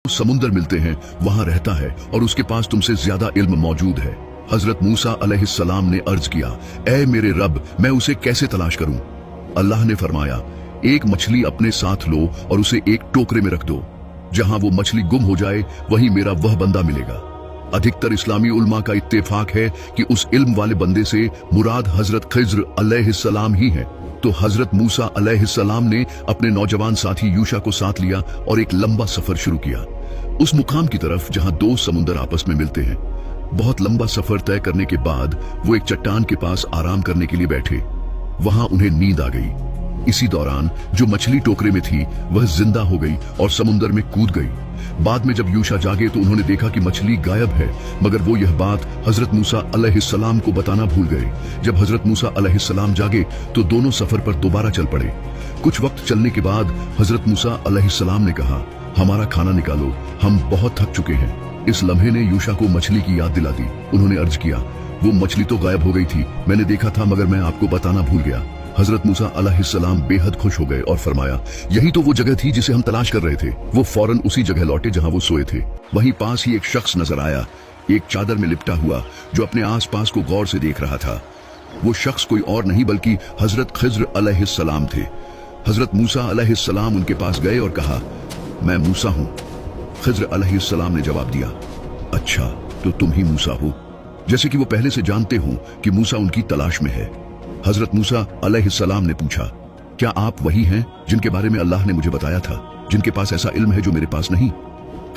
समुंदर मिलते हैं वहां रहता है और उसके पास तुमसे ज्यादा इल्म मौजूद है। हजरत मूसा अलैहिस्सलाम ने अर्ज किया, ऐ मेरे रब, मैं उसे कैसे तलाश करूं? अल्लाह ने फरमाया, एक मछली अपने साथ लो और उसे एक टोकरे में रख दो। जहां वो मछली गुम हो जाए वहीं मेरा वह बंदा मिलेगा। अधिकतर इस्लामी उलमा का इत्तेफाक है कि उस इल्म वाले बंदे से मुराद हजरत खिज्र अलैहिस्सलाम ही है। तो हजरत मूसा अलैहिस्सलाम ने अपने नौजवान साथी यूशा को साथ लिया और एक लंबा सफर शुरू किया उस मुकाम की तरफ जहां दो समुंदर आपस में मिलते हैं। बहुत लंबा सफर तय करने के बाद वो एक चट्टान के पास आराम करने के लिए बैठे। वहां उन्हें नींद आ गई। इसी दौरान जो मछली टोकरे में थी वह जिंदा हो गई और समुंदर में कूद गई। बाद में जब यूशा जागे तो उन्होंने देखा कि मछली गायब है, मगर वो यह बात हजरत मूसा अलैहिस्सलाम को बताना भूल गए। जब हजरत मूसा अलैहिस्सलाम जागे तो दोनों सफर पर दोबारा चल पड़े। कुछ वक्त चलने के बाद हजरत मूसा अलैहिस्सलाम ने कहा, हमारा खाना निकालो, हम बहुत थक चुके हैं। इस लम्हे ने यूशा को मछली की याद दिला दी। उन्होंने अर्ज किया, वो मछली तो गायब हो गई थी, मैंने देखा था मगर मैं आपको बताना भूल गया। हजरत मूसा अलैहिस्सलाम बेहद खुश हो गए और फरमाया, यही तो वो जगह थी जिसे हम तलाश कर रहे थे। वो फौरन उसी जगह लौटे जहां वो सोए थे। वहीं पास ही एक शख्स नजर आया, एक चादर में लिपटा हुआ, जो अपने आसपास को गौर से देख रहा था। वो शख्स कोई और नहीं बल्कि हजरत खिज्र अलैहिस्सलाम थे। हजरत मूसा अलैहिस्सलाम उनके पास गए और कहा, मैं मूसा हूं। खिज्र अलैहिस्सलाम ने जवाब दिया, अच्छा तो तुम ही मूसा हो, जैसे कि वो पहले से जानते हो कि मूसा उनकी तलाश में है। हजरत मूसा अलैहिस्सलाम ने पूछा, क्या आप वही हैं जिनके बारे में अल्लाह ने मुझे बताया था, जिनके पास ऐसा इल्म है जो मेरे पास नहीं?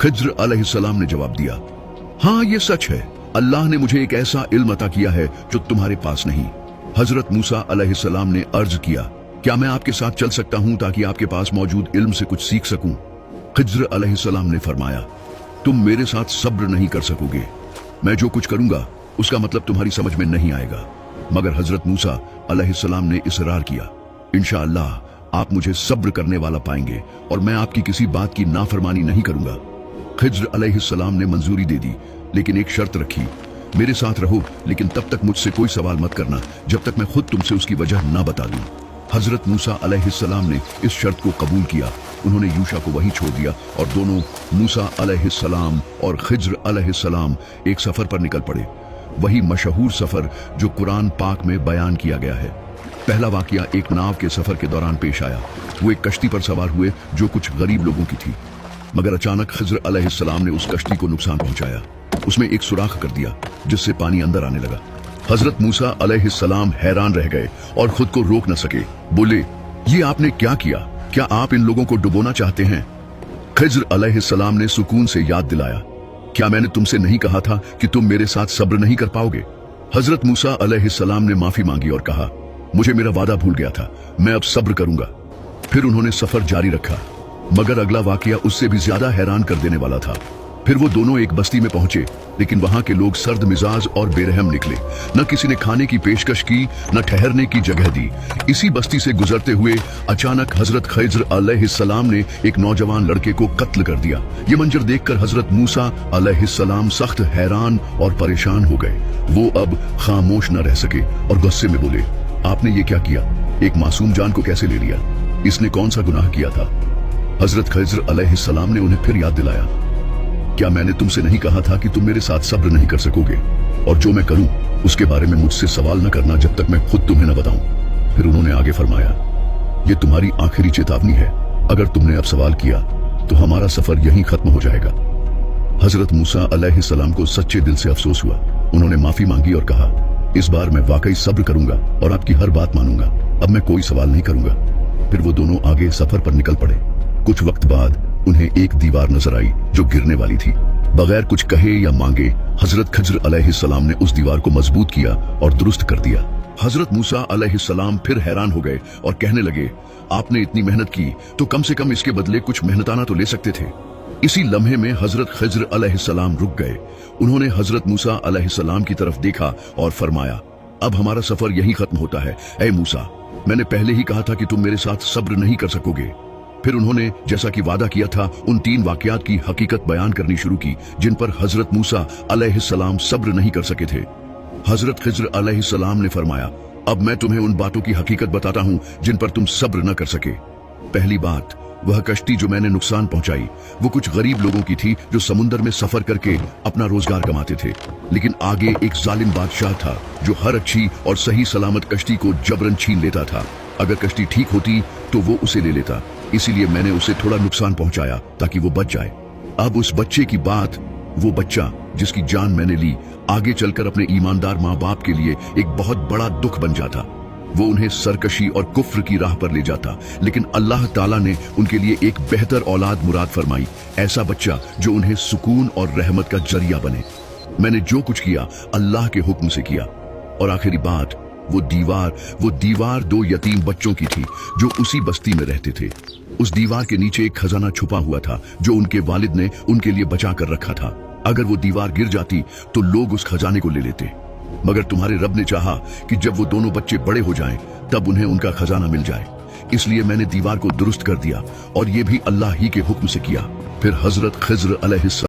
खिज्र अलैहिस्सलाम ने जवाब दिया, हाँ ये सच है, अल्लाह ने मुझे एक ऐसा इल्म अता किया है जो तुम्हारे पास नहीं। हजरत मूसा अलैहिस्सलाम ने अर्ज किया, क्या मैं आपके साथ चल सकता हूं ताकि आपके पास मौजूद इल्म से कुछ सीख सकूं? खिज्र अलैहिस्सलाम ने फरमाया, तुम मेरे साथ सब्र नहीं कर सकोगे। मैं जो कुछ करूंगा उसका मतलब तुम्हारी समझ में नहीं आएगा। मगर हजरत मूसा अलैहिस्सलाम ने इसरार किया, इंशाअल्लाह आप मुझे सब्र करने वाला पाएंगे और मैं आपकी किसी बात की नाफरमानी नहीं करूंगा। खिज्र अलैहिस्सलाम ने मंजूरी दे दी, लेकिन एक शर्त रखी, मेरे साथ रहो लेकिन तब तक मुझसे कोई सवाल मत करना जब तक मैं खुद तुमसे उसकी वजह ना बता दूं। हजरत मूसा अलैहिस्सलाम ने इस शर्त को कबूल किया। उन्होंने यूशा को वहीं छोड़ दिया और दोनों मूसा अलैहिस्सलाम और खिज्र अलैहिस्सलाम एक सफर पर निकल पड़े। वही मशहूर सफर जो कुरान पाक में बयान किया गया है। पहला वाकया एक नाव के सफर के दौरान पेश आया। वो एक कश्ती पर सवार हुए जो कुछ गरीब लोगों की थी, मगर अचानक खिज्र अलैहिस्सलाम ने उस कश्ती को नुकसान पहुंचाया। उसमें एक सुराख कर दिया जिससे पानी अंदर आने लगा। हजरत मूसा अलैहिस्सलाम हैरान रह गए और खुद को रोक न सके। बोले, ये आपने क्या किया? क्या आप इन लोगों को डुबोना चाहते हैं? खिज्र अलैहिस्सलाम ने सुकून से याद दिलाया, क्या मैंने तुमसे नहीं कहा था कि तुम मेरे साथ सब्र नहीं कर पाओगे? हजरत मूसा अलैहिस्सलाम ने माफी मांगी और कहा, मुझे मेरा वादा भूल गया था, मैं अब सब्र करूंगा। फिर उन्होंने सफर जारी रखा, मगर अगला वाकया उससे भी ज्यादा हैरान कर देने वाला था। फिर वो दोनों एक बस्ती में पहुंचे, लेकिन वहां के लोग सर्द मिजाज और बेरहम निकले। न किसी ने खाने की पेशकश की, न ठहरने की जगह दी। इसी बस्ती से गुजरते हुए अचानक हजरत खिज्र अलैहिस्सलाम ने एक नौजवान लड़के को कत्ल कर दिया। ये मंजर देखकर हजरत मूसा अलैहिस्सलाम सख्त हैरान और परेशान हो गए। वो अब खामोश न रह सके और गुस्से में बोले, आपने ये क्या किया? एक मासूम जान को कैसे ले लिया? इसने कौन सा गुनाह किया था? हजरत खिज्र अलैहिस्सलाम ने उन्हें फिर याद दिलाया, क्या मैंने तुमसे नहीं कहा था कि तुम मेरे साथ सब्र नहीं कर सकोगे, और जो मैं करूं उसके बारे में मुझसे सवाल न करना जब तक मैं खुद तुम्हें न बताऊं। फिर उन्होंने आगे फरमाया, ये तुम्हारी आखिरी चेतावनी है, अगर तुमने अब सवाल किया तो हमारा सफर यहीं खत्म हो जाएगा। हजरत मूसा अलैहिस्सलाम को सच्चे दिल से अफसोस हुआ। उन्होंने माफी मांगी और कहा, इस बार मैं वाकई सब्र करूंगा और आपकी हर बात मानूंगा, अब मैं कोई सवाल नहीं करूंगा। फिर वो दोनों आगे सफर पर निकल पड़े। कुछ वक्त बाद उन्हें एक दीवार नजर आई जो गिरने वाली थी। बगैर कुछ कहे या मांगे हजरत खिज्र अलैहिस्सलाम ने उस दीवार को मजबूत किया और दुरुस्त कर दिया। हजरत मूसा अलैहिस्सलाम फिर हैरान हो गए और कहने लगे, आपने इतनी मेहनत की तो कम से कम इसके बदले कुछ मेहनताना तो ले सकते थे। इसी लम्हे में हजरत खिज्र अलैहिस्सलाम रुक गए। उन्होंने हजरत मूसा अलैहिस्सलाम की तरफ देखा और फरमाया, अब हमारा सफर यहीं खत्म होता है। ऐ मूसा, मैंने पहले ही कहा था कि तुम मेरे साथ सब्र नहीं कर सकोगे। फिर उन्होंने जैसा कि वादा किया था उन 3 वाकयात की हकीकत बयान करनी शुरू की जिन पर हजरत मूसा अलैहिस्सलाम सब्र नहीं कर सके थे। हजरत खिज्र अलैहिस्सलाम ने फरमाया, अब मैं तुम्हें उन बातों की हकीकत बताता हूं जिन पर तुम सब्र न कर सके। पहली बात, वह कश्ती जो मैंने नुकसान पहुंचाई वो कुछ गरीब लोगों की थी जो समुद्र में सफर करके अपना रोजगार कमाते थे। लेकिन आगे एक जालिम बादशाह था जो हर अच्छी और सही सलामत कश्ती को जबरन छीन लेता था। अगर कश्ती ठीक होती तो वो उसे ले लेता, इसीलिए मैंने उसे थोड़ा नुकसान पहुंचाया ताकि वो बच जाए। अब उस बच्चे की बात, वो बच्चा जिसकी जान मैंने ली आगे चलकर अपने ईमानदार माँ बाप के लिए एक बहुत बड़ा दुख बन जाता। वो उन्हें सरकशी और कुफ्र की राह पर ले जाता, लेकिन अल्लाह ताला ने उनके लिए एक बेहतर औलाद मुराद फरमाई, ऐसा बच्चा जो उन्हें सुकून और रहमत का जरिया बने। मैंने जो कुछ किया अल्लाह के हुक्म से किया। और आखिरी बात, वो दीवार 2 यतीम बच्चों की थी जो उसी बस्ती में रहते थे। उस दीवार के नीचे एक खजाना छुपा हुआ था जो उनके वालिद ने उनके लिए बचा कर रखा था। अगर वो दीवार गिर जाती तो लोग उस खजाने को ले लेते, मगर तुम्हारे रब ने चाहा कि जब वो दोनों बच्चे बड़े हो जाएं तब उन्हें उनका खजाना मिल जाए, इसलिए मैंने दीवार को दुरुस्त कर दिया और ये भी अल्लाह ही के हुक्म से किया। फिर हजरत खिज्र अलैहिस्सलाम